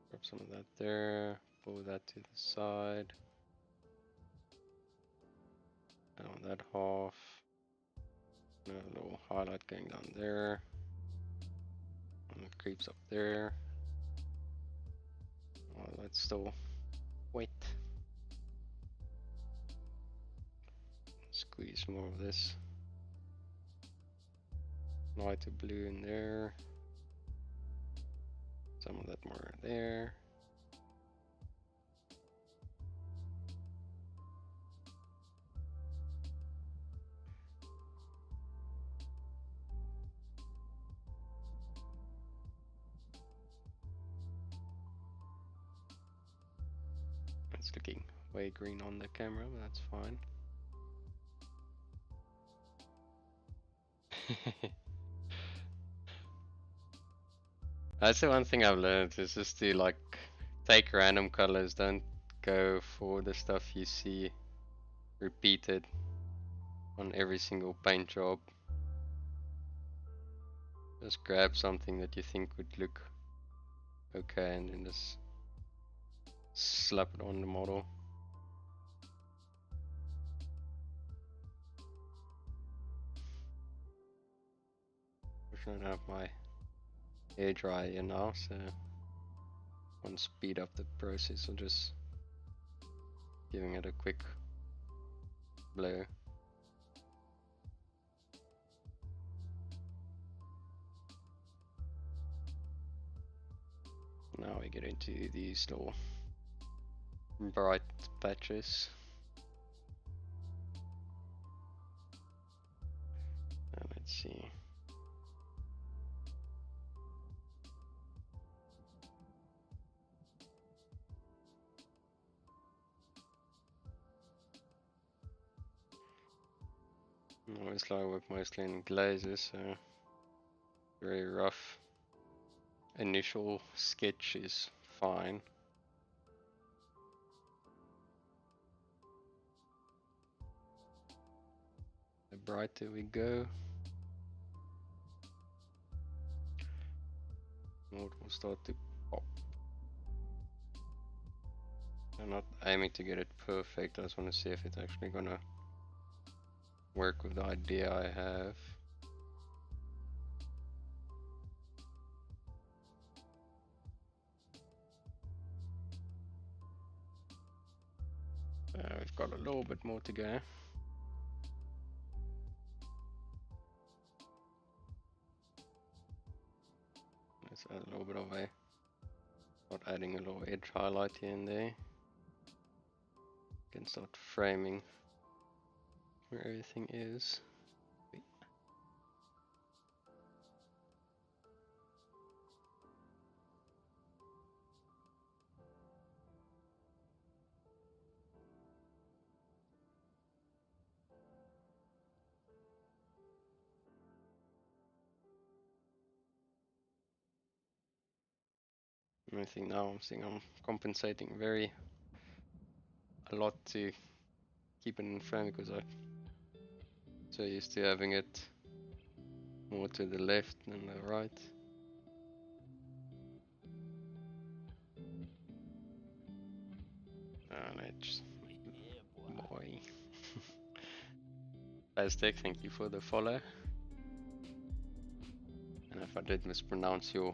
Speaker 1: Grab some of that there, pull that to the side. Down that half. A little highlight going down there. And it creeps up there. Oh, that's still wet. Squeeze more of this lighter blue in there. Some of that more there. It's looking way green on the camera, but that's fine. That's the one thing I've learned, is just to like take random colors, don't go for the stuff you see repeated on every single paint job. Just grab something that you think would look okay and then just slap it on the model. I don't have my hair dryer here now, so I want to speed up the process of just giving it a quick blow. Now we get into these little bright patches. And let's see. Obviously I work mostly in glazes, so very rough. Initial sketch is fine. The brighter we go, more it will start to pop. I'm not aiming to get it perfect, I just want to see if it's actually gonna work with the idea I have. We've got a little bit more to go. Let's add a little bit of a, start adding a little edge highlight here and there. Can start framing where everything is. I think now I'm seeing I'm compensating a lot to keep it in frame because I'm so used to having it more to the left than the right. And it's boy. Aztec, thank you for the follow. And if I did mispronounce your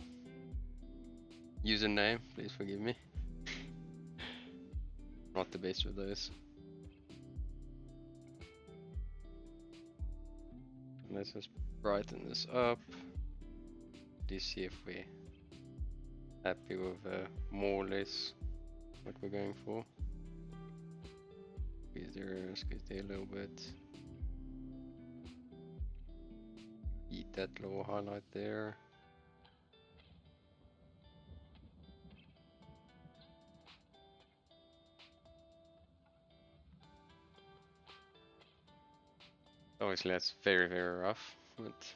Speaker 1: username, please forgive me. Not the best with those. Let's just brighten this up. Do see if we're happy with more or less what we're going for. Squeeze there a little bit. Eat that little highlight there. Obviously that's very rough, but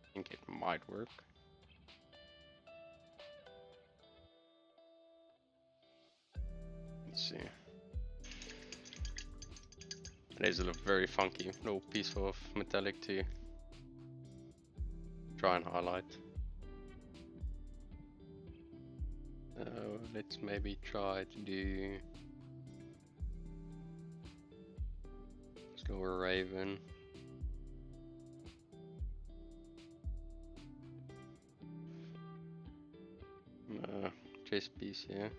Speaker 1: I think it might work. Let's see. It is a very funky little piece of metallic to try and highlight. Let's maybe try to do slower raven. Chest piece here.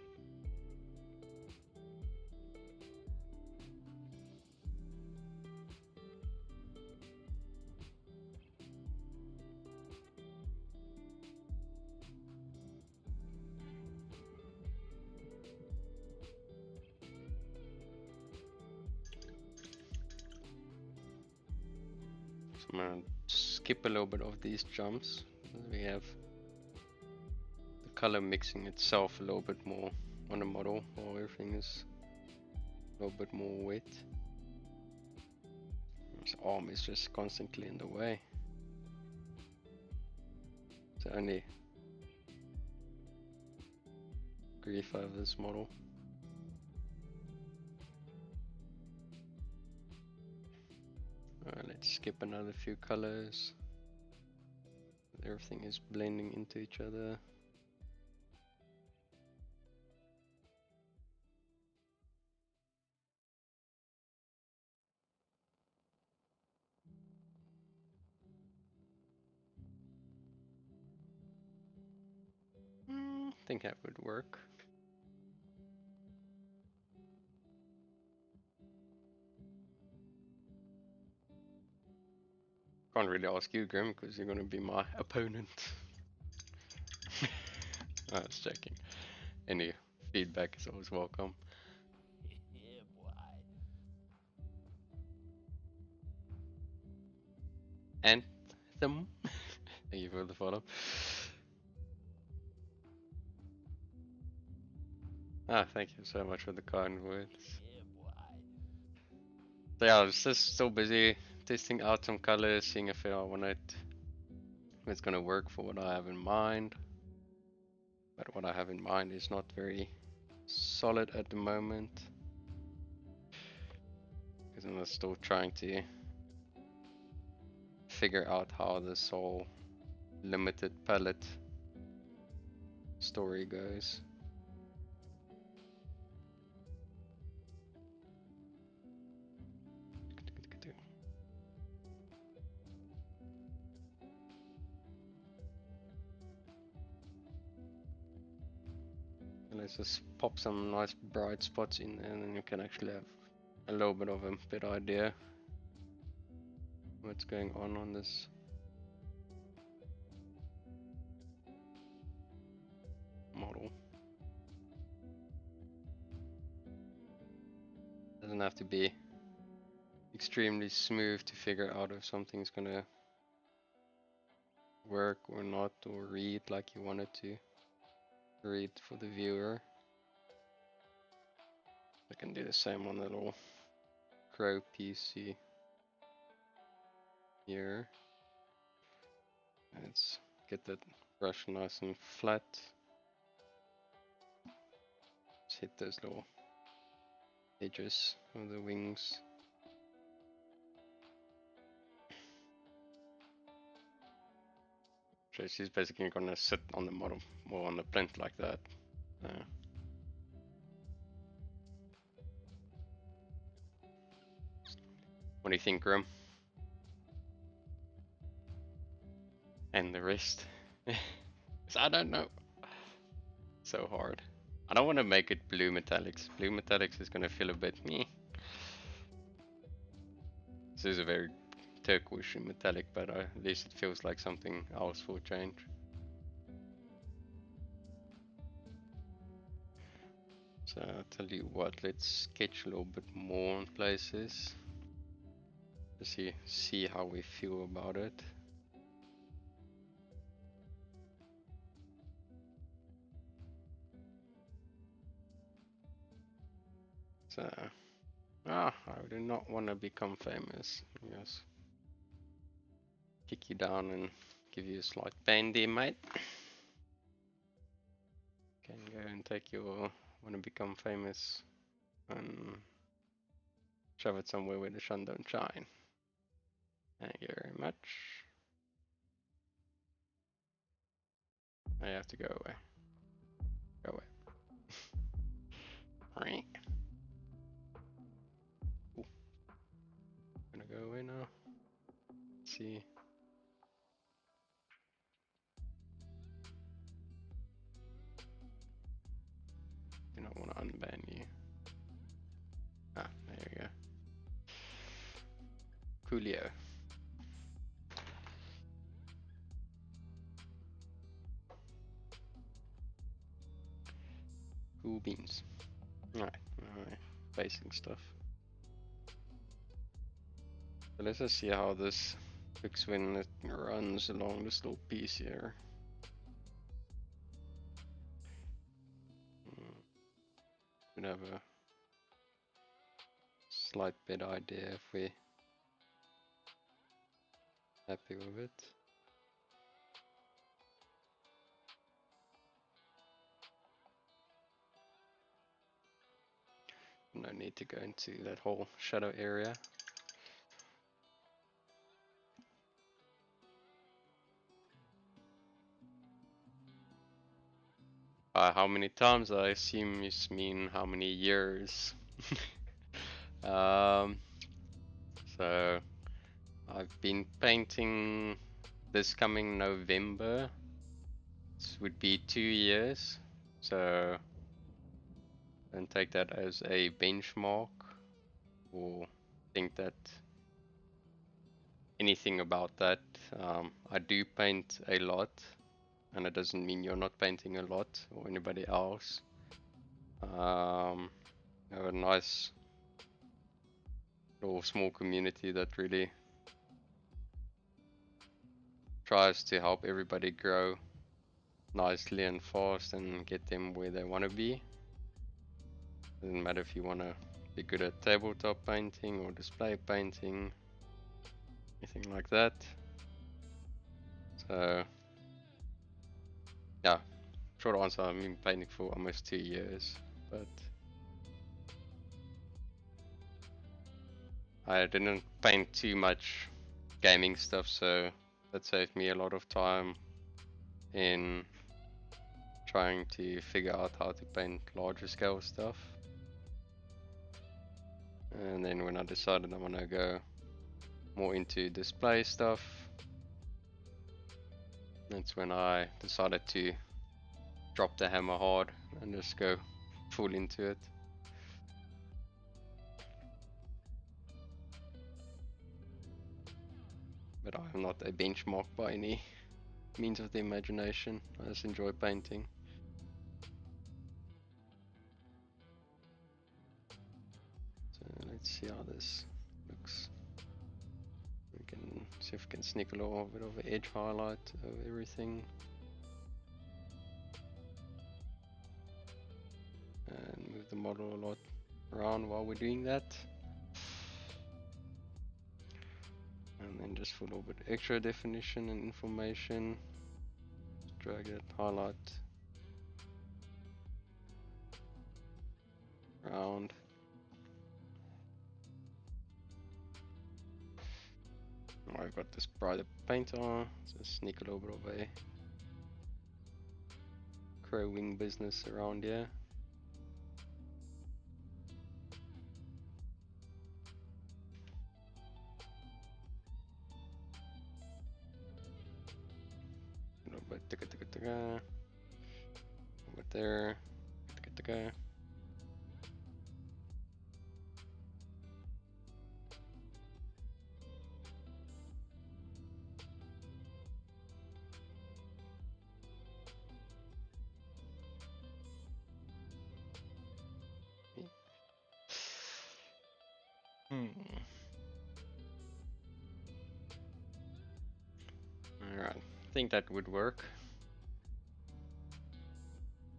Speaker 1: I'm gonna skip a little bit of these jumps. We have the color mixing itself a little bit more on the model, while everything is a little bit more wet. This arm is just constantly in the way. It's the only grief I have this model. Let's skip another few colors. Everything is blending into each other. I think that would work. Can't really ask you, Grim, because you're gonna be my opponent. I was checking. Any feedback is always welcome.
Speaker 2: Yeah, boy.
Speaker 1: Anthem. Thank you for the follow. Ah, thank you so much for the kind words.
Speaker 2: Yeah, boy.
Speaker 1: So yeah, I was just so busy testing out some colors, seeing if I want it, if it's gonna work for what I have in mind. But what I have in mind is not very solid at the moment, because I'm still trying to figure out how this whole limited palette story goes. Let's just pop some nice bright spots in there, and then you can actually have a little bit of a better idea what's going on this model. Doesn't have to be extremely smooth to figure out if something's gonna work or not, or read like you want it to read for the viewer. I can do the same on the little Crow PC here. Let's get that brush nice and flat. Just hit those little edges of the wings. So she's basically gonna sit on the model or on the plinth like that. What do you think, Grim? And the rest? I don't know. So hard. I don't want to make it blue metallics. Blue metallics is gonna feel a bit meh. This is a very turquoise metallic, but at least it feels like something else for a change. So I'll tell you what, let's sketch a little bit more in places. Just see how we feel about it. So, I do not want to become famous. Yes. Kick you down and give you a slight pain there, mate. Can go and take your want to become famous and shove it somewhere where the sun don't shine. Thank you very much. I have to go away. Go away. Alright. Gonna go away now. Let's see. Do not want to unban you. Ah, there you go. Coolio. Cool beans. Alright, basic stuff. So let's just see how this looks when it runs along this little piece here. We'd have a slight better idea if we're happy with it. No need to go into that whole shadow area. How many times? I assume you mean how many years. um, so I've been painting this coming November. This would be 2 years. So don't take that as a benchmark or think that anything about that. I do paint a lot, and it doesn't mean you're not painting a lot or anybody else. I have a nice little small community that really tries to help everybody grow nicely and fast and get them where they want to be. Doesn't matter if you want to be good at tabletop painting or display painting, anything like that. So yeah, short answer, I've been painting for almost 2 years, but I didn't paint too much gaming stuff, so that saved me a lot of time in trying to figure out how to paint larger scale stuff. And then when I decided I want to go more into display stuff, that's when I decided to drop the hammer hard and just go full into it. But I'm not a benchmark by any means of the imagination. I just enjoy painting. So let's see how this looks. We can see if we can sneak a little bit of an edge highlight over everything. And move the model a lot around while we're doing that. And then just for a little bit extra definition and information, just drag that highlight around. I've got this brighter paint on, so sneak a little bit of a crow wing business around here. A little bit over there, Alright, I think that would work.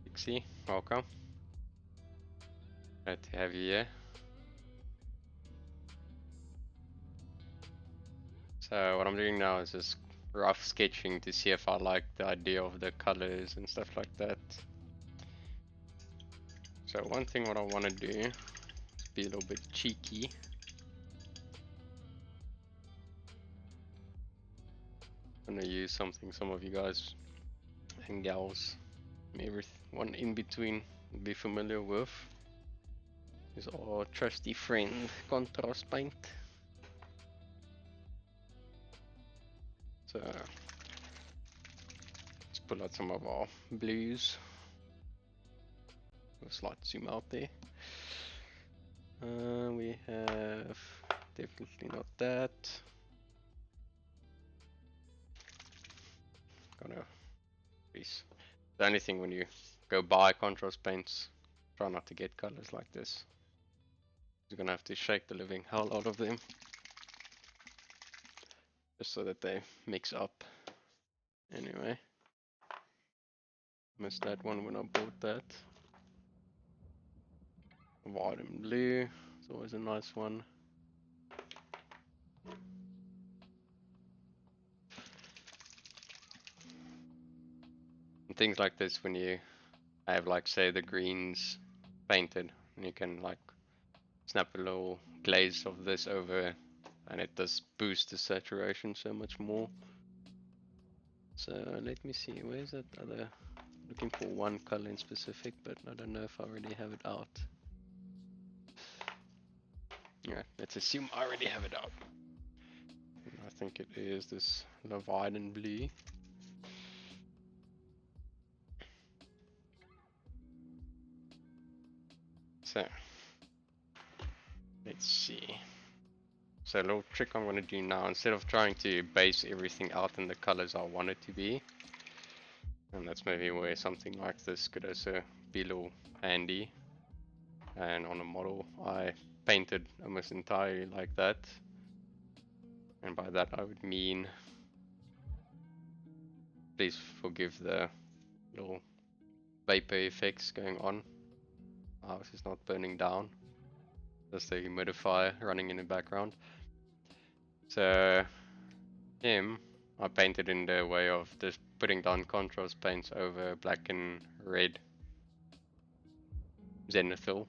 Speaker 1: Pixie, welcome. Glad to have you here. So what I'm doing now is just rough sketching to see if I like the idea of the colors and stuff like that. So one thing what I want to do is be a little bit cheeky. I'm gonna use something some of you guys and gals, maybe one in between, be familiar with. Is our trusty friend contrast paint. So let's pull out some of our blues. A slight zoom out there. We have definitely not that. Gonna increase. The only thing when you go buy contrast paints, try not to get colors like this. You're gonna have to shake the living hell out of them, just so that they mix up. Anyway, missed that one when I bought that. White and blue, it's always a nice one. And things like this, when you have, like, say the greens painted, and you can like snap a little glaze of this over, and it does boost the saturation so much more. So let me see, where's that other, looking for one color in specific, but I don't know if I already have it out. Yeah, let's assume I already have it out. And I think it is this Leviathan blue. So let's see. So a little trick I'm going to do now, instead of trying to base everything out in the colors I want it to be, and that's maybe where something like this could also be a little handy. And on a model I painted almost entirely like that, and by that I would mean, please forgive the little vapor effects going on. Our house is not burning down, just the humidifier running in the background. So him, I painted in the way of just putting down contrast paints over black and red zenithal